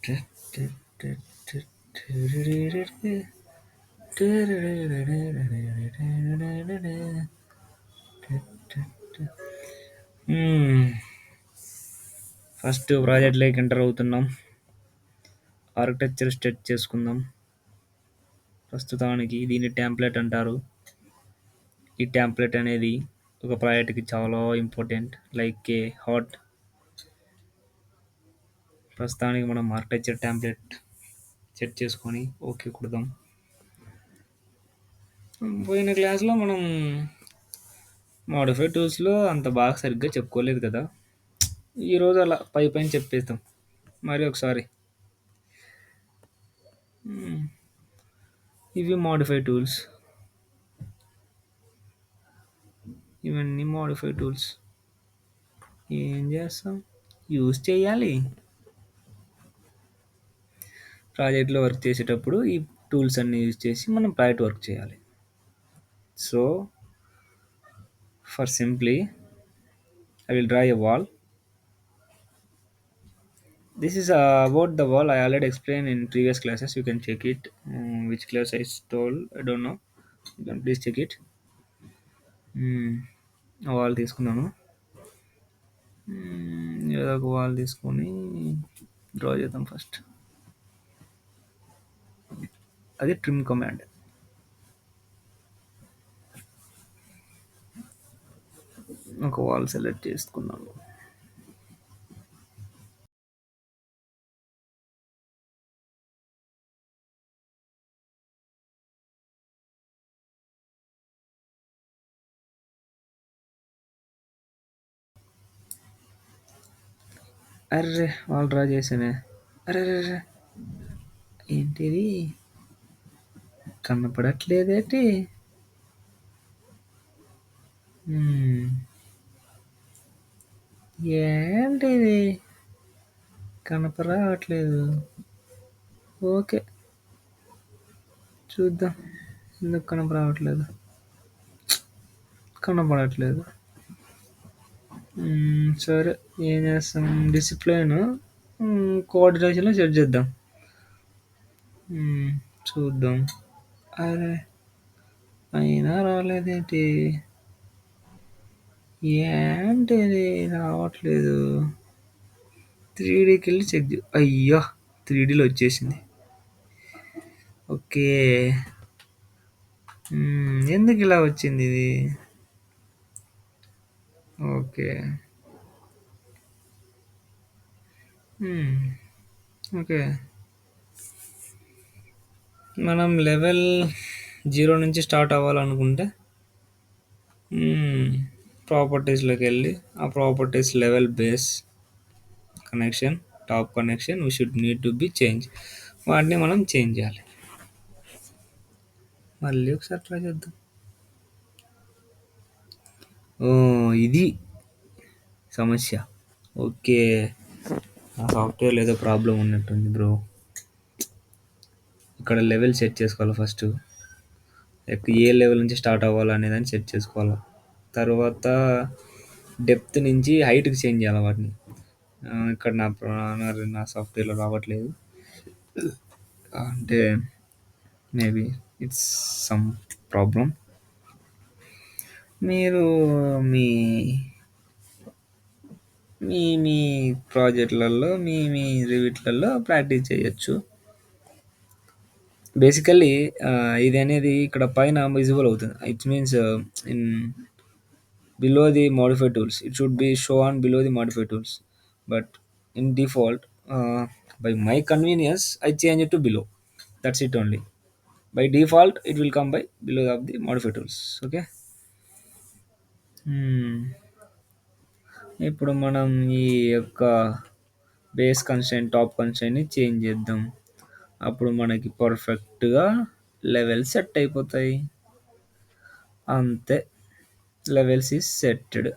First ప్రాజెక్ట్లోకి enter అవుతున్నాం. Architecture set చేసుకుందాం. ప్రస్తుతానికి దీన్ని టెంప్లెట్ అంటారు. ఈ టెంప్లెట్ అనేది ఒక ప్రాజెక్ట్కి చాలా ఇంపార్టెంట్, లైక్ ఏ హార్ట్. ప్రస్తుతానికి మనం ఆర్కిటెక్చర్ టెంప్లెట్ సెట్ చేసుకొని ఓకే కొడదాం. పోయిన క్లాస్లో మనం మోడిఫై టూల్స్లో అంత బాగా సరిగ్గా చెప్పుకోలేదు కదా. ఈరోజు అలా పై పైన చెప్పేస్తాం మరి ఒకసారి. ఇవి మోడిఫై టూల్స్, ఇవన్నీ మోడిఫై టూల్స్. ఏం చేస్తాం, యూజ్ చేయాలి. ప్రాజెక్ట్లో వర్క్ చేసేటప్పుడు ఈ టూల్స్ అన్నీ యూజ్ చేసి మనం ప్రాజెక్ట్ వర్క్ చేయాలి. So for simply I will draw a wall. This is about the wall I already explained in previous classes. You can check it. Which class I told, I don't know. You can please check it. Wall తీసుకున్నాను. ఏదో ఒక wall తీసుకొని draw చేద్దాం. First అది trim command. ఒక wall select చేసుకున్నాను. అర్రే wall draw చేసానే. అరే ఏంటిది కనపడట్లేదేంటి? ఏంటిది కనపరావట్లేదు. ఓకే చూద్దాం ఎందుకు కనపరావట్లేదు. కనపడట్లేదు. సరే ఏం చేస్తాం, డిసిప్లైన్ కోఆర్డినేషన్లో సెట్ చేద్దాం. చూద్దాం. అరే అయినా రాలేదేంటి? ఏంటిది రావట్లేదు. 3Dకి వెళ్ళి చెక్ అయ్యా 3Dలో వచ్చేసింది. ఓకే ఎందుకు ఇలా వచ్చింది ఇది? ఓకే ఓకే మనం లెవెల్ 0 నుంచి స్టార్ట్ అవ్వాలనుకుంటే ప్రాపర్టీస్లోకి వెళ్ళి ఆ properties level base connection, top connection we should need to be change. వాటిని మనం చేంజ్ చేయాలి. మళ్ళీ ఒకసారి ట్రై చేద్దాం. ఇది సమస్య. ఓకే ఆ సాఫ్ట్వేర్లో ఏదో ప్రాబ్లం ఉన్నట్టుంది బ్రో. ఇక్కడ లెవెల్ సెట్ చేసుకోవాలి. ఫస్ట్ ఏ లెవెల్ నుంచి స్టార్ట్ అవ్వాలనేదాన్ని సెట్ చేసుకోవాలి. తర్వాత డెప్త్ నుంచి హైట్కి చేంజ్ చేయాలి వాటిని. ఇక్కడ నా సాఫ్ట్వేర్లో రావట్లేదు. అంటే మేబీ ఇట్స్ సమ్ ప్రాబ్లం. మీరు మీ మీ మీ ప్రాజెక్టులలో మీ రివిట్లలో ప్రాక్టీస్ చేయొచ్చు. బేసికల్లీ ఇది అనేది ఇక్కడ పైన విజిబుల్ అవుతుంది. It means in below the modify tools it should be shown below the modify tools, but in default by my convenience I change it to below. That's it only. By default it will come by below of the modify tools. Okay. ఇప్పుడు మనం ఈ యొక్క base constraint, top కన్స్ట్రెయింట్ని change చేద్దాం. అప్పుడు మనకి పర్ఫెక్ట్గా level set అయిపోతాయి. అంతే, లెవెల్స్ ఈజ్ సెట్టెడ్.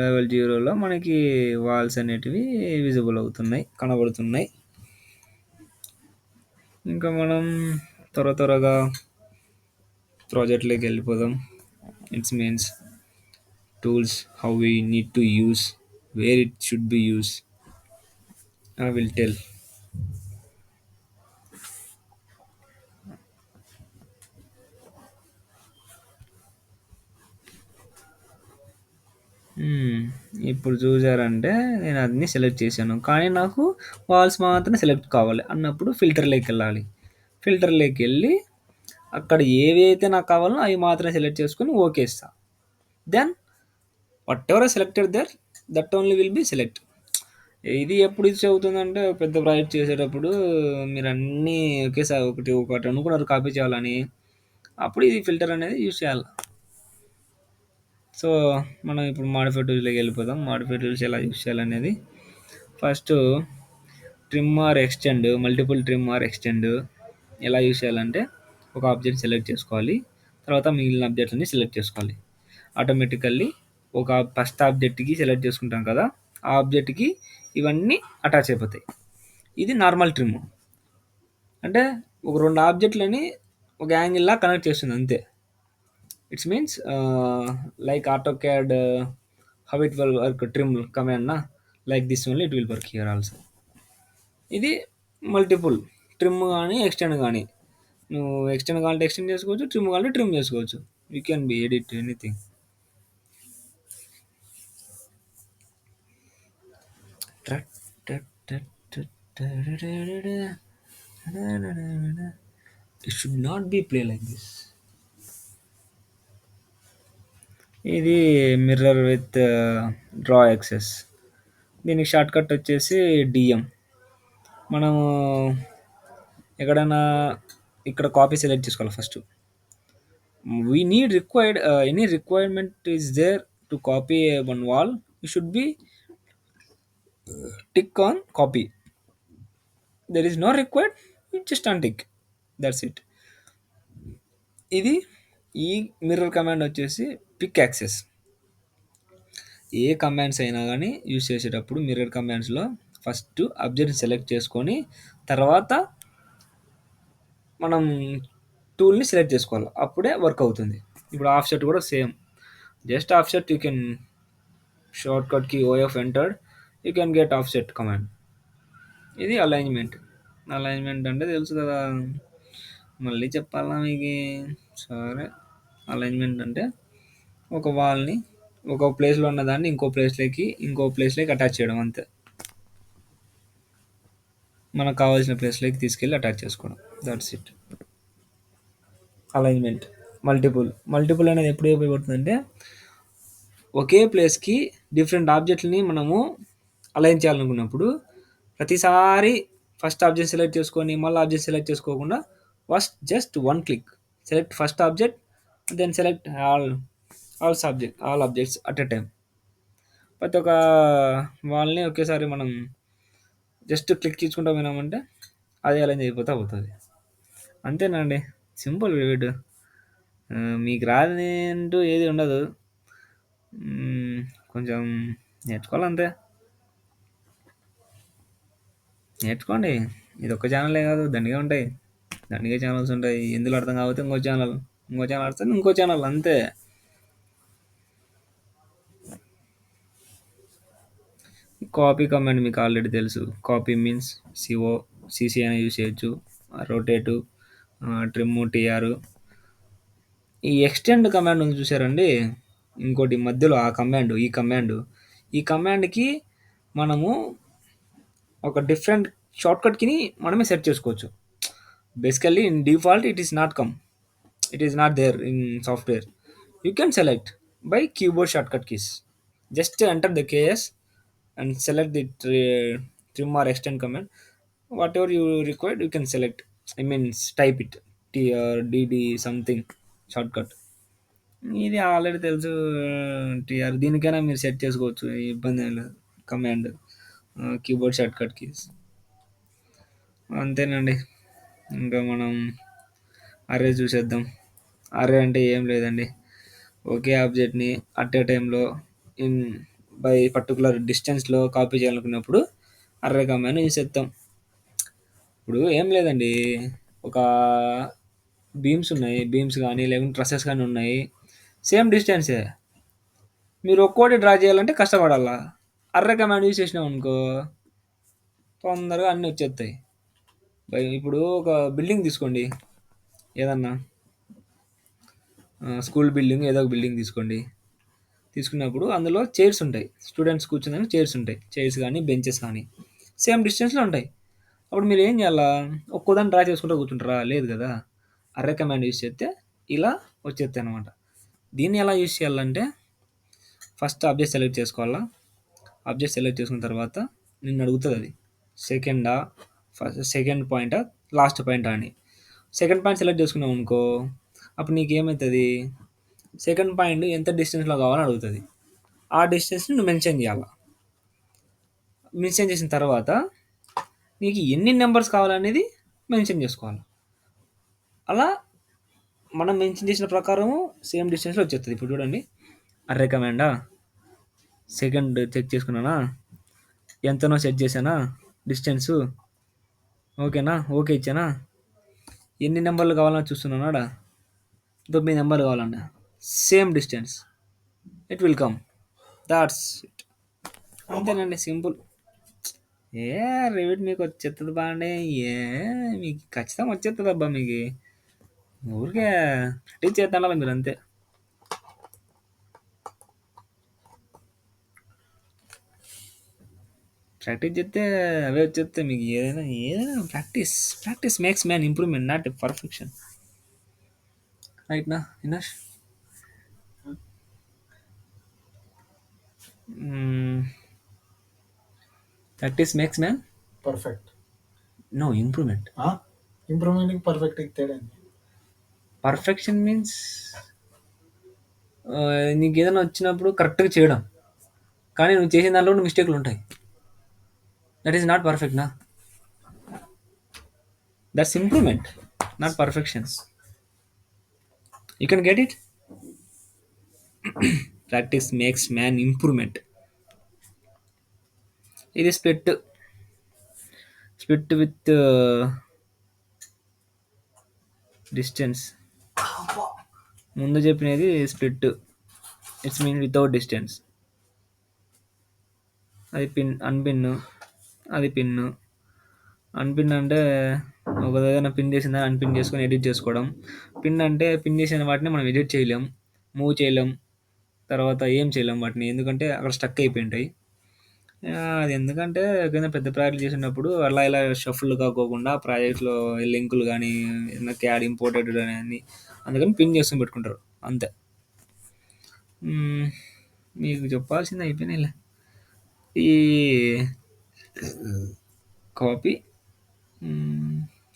లెవెల్ 0లో మనకి వాల్స్ అనేటివి విజిబుల్ అవుతున్నాయి, కనబడుతున్నాయి. ఇంకా మనం త్వరగా ప్రాజెక్ట్లోకి వెళ్ళిపోదాం. It's means tools, how we need to use, where it should be use. I will tell. హ్మ్. ఇప్పుడు చూసారంటే నేను అన్నీ సెలెక్ట్ చేశాను. కానీ నాకు వాల్స్ మాత్రమే సెలెక్ట్ కావాలి అన్నప్పుడు ఫిల్టర్‌లోకెళ్ళాలి. ఫిల్టర్‌లోకెళ్ళి అక్కడ ఏవైతే నాకు కావాలో అవి మాత్రమే సెలెక్ట్ చేసుకొని ఓకే ఇస్తా. Then whatever I selected there that only will be select. ఇది ఎప్పుడు యూజ్ అవుతుందంటే పెద్ద ప్రాజెక్ట్ చేసేటప్పుడు మీరన్నీ ఒకేసారి ఒకటి అనుకున్నారు కాపీ చేయాలని. అప్పుడు ఇది ఫిల్టర్ అనేది యూజ్ చేయాలి. సో, మనం ఇప్పుడు మోడిఫై టూల్స్‌లోకి వెళ్ళిపోదాం. మోడిఫై టూల్స్ ఎలా యూజ్ చేయాలనేది. First trim or extend, multiple trim or extend ఎలా యూజ్ చేయాలంటే ఒక ఆబ్జెక్ట్ సెలెక్ట్ చేసుకోవాలి. తర్వాత మిగిలిన ఆబ్జెక్ట్‌లన్నీ సెలెక్ట్ చేసుకోవాలి. ఆటోమేటికల్లీ ఒక ఫస్ట్ ఆబ్జెక్ట్‌కి సెలెక్ట్ చేసుకుంటాం కదా! ఆ ఆబ్జెక్ట్‌కి ఇవన్నీ అటాచ్ అయిపోతాయి. ఇది నార్మల్ ట్రిమ్. అంటే ఒక 2 ఆబ్జెక్ట్‌లని ఒక యాంగిల్‌లా కనెక్ట్ చేస్తుంది అంతే. It's means like AutoCAD how it will work trim command na, like this only it will work here also. ఇది మల్టిపుల్ ట్రిమ్ గానీ, ఎక్స్టెండ్ గానీ. నువ్వు ఎక్స్టెండ్ కావాలంటే ఎక్స్టెండ్ చేసుకోవచ్చు. ట్రిమ్ కావాలంటే ట్రిమ్ చేసుకోవచ్చు. You can be edit anything. It should not be play like this. ఇది mirror with draw access. దీనికి షార్ట్ కట్ వచ్చేసి డిఎం. మనము ఎక్కడైనా ఇక్కడ కాపీ సెలెక్ట్ చేసుకోవాలి first. We need required any requirement is there to copy one wall, you should be tick on copy. There is no required, you just untick. That's it. ఇది ఈ mirror command వచ్చేసి pick access. ఏ commands అయినా కానీ use చేసేటప్పుడు mirror కమాండ్స్లో first object select చేసుకొని తర్వాత మనం టూల్ని select చేసుకోవాలి. అప్పుడే వర్క్ అవుతుంది. ఇప్పుడు ఆఫ్సెట్ కూడా same. Just offset you can shortcut key OF entered you can get offset command. ఇది అలైన్మెంట్. అలైన్మెంట్ అంటే తెలుసు కదా, మళ్ళీ చెప్పాలా మీకు? సరే, అలైన్మెంట్ అంటే ఒక వాల్ని ఒక ప్లేస్లో ఉన్నదాన్ని ఇంకో ప్లేస్లోకి అటాచ్ చేయడం అంతే. మనకు కావాల్సిన ప్లేస్లోకి తీసుకెళ్ళి అటాచ్ చేసుకోవడం. That's it. అలైన్మెంట్. మల్టిపుల్ అనేది ఎప్పుడు ఉపయోగపడుతుందంటే ఒకే ప్లేస్కి డిఫరెంట్ ఆబ్జెక్ట్ని మనము అలైన్ చేయాలనుకున్నప్పుడు ప్రతిసారి ఫస్ట్ ఆబ్జెక్ట్ సెలెక్ట్ చేసుకొని మళ్ళీ ఆబ్జెక్ట్ సెలెక్ట్ చేసుకోకుండా first just one click select first object, then select all objects at a time. ప్రతి ఒక్క వాళ్ళని ఒకేసారి మనం జస్ట్ క్లిక్ ఇచ్చుకుంటా పోయినామంటే అది అలైన్ అయిపోతూ అవుతుంది. అంతేనండి, సింపుల్ వీడియో. మీకు రాదని అంటూ ఏది ఉండదు. కొంచెం నేర్చుకోవాలంతే. నేర్చుకోండి. ఇది ఒక్క ఛానలే కాదు, దండిగా ఉంటాయి. దండిగా ఛానల్స్ ఉంటాయి. ఎందులో అర్థం కాకపోతే ఇంకో ఛానల్ అర్థం ఇంకో ఛానల్ అంతే. కాపీ కమాండ్ మీకు ఆల్రెడీ తెలుసు. కాపీ మీన్స్ సిసి అని యూజ్ చేయొచ్చు, రొటేటు, ట్రిమ్, టీఆర్. ఈ ఎక్స్టెండ్ కమాండ్ ఉంది చూసారండి, ఇంకోటి మధ్యలో ఆ కమాండ్ ఈ కమాండ్కి మనము ఒక డిఫరెంట్ షార్ట్కట్ కిని మనమే సెట్ చేసుకోవచ్చు. Basically in default it is not there in software. You can select by keyboard shortcut keys. Just enter the keys and select the trim or extend command. Whatever you required you can select. I mean type it t or dd something shortcut. ఇది already తెలుసు. TR దీనికైనా మీరు set చేసుకోవచ్చు, ఇబ్బంది ఏం లేదు. Command keyboard shortcut keys అంతేనండి. ఇంకా మనం అర్రే చూసేద్దాం. అర్రే అంటే ఏం లేదండి, ఒకే ఆబ్జెక్ట్ని అట్ ఏ టైంలో ఇన్ బై పర్టికులర్ డిస్టెన్స్లో కాపీ చేయాలనుకున్నప్పుడు అర్రే కమాండ్ యూజ్ చేస్తాం. ఇప్పుడు ఏం లేదండి, ఒక బీమ్స్ కానీ లేకుంటే ట్రస్సెస్ కానీ ఉన్నాయి, సేమ్ డిస్టెన్సే. మీరు ఒక్కోటి డ్రా చేయాలంటే కష్టపడాలా. అర్రే కమాండ్ యూజ్ చేసినాం అనుకో తొందరగా అన్నీ వచ్చేస్తాయి. ఇప్పుడు ఒక బిల్డింగ్ తీసుకోండి, ఏదన్నా స్కూల్ బిల్డింగ్ ఏదో ఒక బిల్డింగ్ తీసుకోండి. తీసుకున్నప్పుడు అందులో చైర్స్ ఉంటాయి. స్టూడెంట్స్ కూర్చునేందుకు చైర్స్ ఉంటాయి. చైర్స్ కానీ, బెంచెస్ కానీ సేమ్ డిస్టెన్స్‌లో ఉంటాయి. అప్పుడు మీరేం చేయాలా? ఒక్కోదాన్ని డ్రా చేసుకుంటూ కూర్చుంటారా? లేదు కదా! అర్రే కమాండ్ యూజ్ చేస్తే ఇలా వచ్చేస్తాయనమాట. దీన్ని ఎలా యూజ్ చేయాలంటే ఫస్ట్ ఆబ్జెక్ట్ సెలెక్ట్ చేసుకోవాలా. ఆబ్జెక్ట్ సెలెక్ట్ చేసుకున్న తర్వాత నిన్ను అడుగుతది అది. సెకండా, ఫస్ట్ సెకండ్ పాయింటా, లాస్ట్ పాయింటా అని. సెకండ్ పాయింట్ సెలెక్ట్ చేసుకున్నావనుకో, అప్పుడు నీకేమైతది, సెకండ్ పాయింట్ ఎంత డిస్టెన్స్‌లో కావాలని అడుగుతది. ఆ డిస్టెన్స్‌ని నువ్వు మెన్షన్ చేయాల. మెన్షన్ చేసిన తర్వాత నీకు ఎన్ని నంబర్స్ కావాలనేది మెన్షన్ చేసుకోవాలి. అలా మనం మెన్షన్ చేసిన ప్రకారం సేమ్ డిస్టెన్స్‌లో వచ్చేస్తది. ఇప్పుడు చూడండి, అర్రే కమాండా, సెకండ్ చెక్ చేసుకున్నానా, ఎంతనో సెట్ చేశానా డిస్టెన్సు, ఓకేనా, ఓకే ఇచ్చానా, ఎన్ని నెంబర్లు కావాలని చూస్తున్నాను ఆడ, 9 నెంబర్లు కావాలంట, same distance, it will come, that's it. అంతేనండి, సింపుల్. ఏ రివిట్ మీకు వచ్చేస్తుంది బాగుండే, ఏ మీకు ఖచ్చితంగా వచ్చేస్తుంది అబ్బా. మీకు ఊరికే ప్రాక్టీస్ చేస్తాను మీరు అంతే. ప్రాక్టీస్ చేస్తే అవే వచ్చేస్తే మీకు ఏదైనా ఏదైనా practice. Practice makes man improvement, not perfection. Right నా ఇనష్? Practice makes man perfect. No improvement. ఇంప్రూవ్మెంట్కి పర్ఫెక్ట్కి తేడా ఏంది? పర్ఫెక్షన్ మీన్స్ నీకు ఏదైనా వచ్చినప్పుడు కరెక్ట్గా చేయడం, కానీ నువ్వు చేసిన దాంట్లో కూడా మిస్టేక్లు ఉంటాయి. దట్ ఈస్ నాట్ పర్ఫెక్ట్ నా. That's improvement, not perfection. You can get it. Practice makes man improvement. ఇది స్ప్లిట్. Split with distance. ముందు చెప్పినది split, it's mean without distance. అది పిన్, అన్పిన్. అది పిన్. అన్పిన్ అంటే ఒక ఏదైనా పిన్ చేసిందా అన్పిన్ చేసుకొని ఎడిట్ చేసుకోవడం. పిన్ అంటే పిన్ చేసిన వాటిని మనం ఎడిట్ చేయలేం, మూవ్ చేయలేం, తర్వాత ఏం చేయలేం వాటిని, ఎందుకంటే అక్కడ స్టక్ అయిపోయి ఉంటాయి. అది ఎందుకంటే ఏదైనా పెద్ద ప్రాజెక్ట్ చేసినప్పుడు అలా ఇలా షఫుల్ కాకోకుండా ప్రాజెక్ట్లో లింకులు కానీ ఏదైనా క్యాడ్ ఇంపోర్టెడ్ కానీ అన్నీ, అందుకని పిన్ చేసుకొని పెట్టుకుంటారు అంతే. మీకు చెప్పాల్సింది అయిపోయినాయిలే. ఈ కాపీ,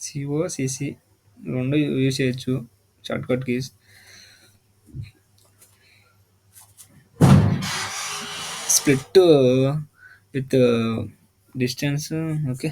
సిఓ సిసి రెండు యూజ్ చేయొచ్చు, shortcut keys. Split with distance, okay.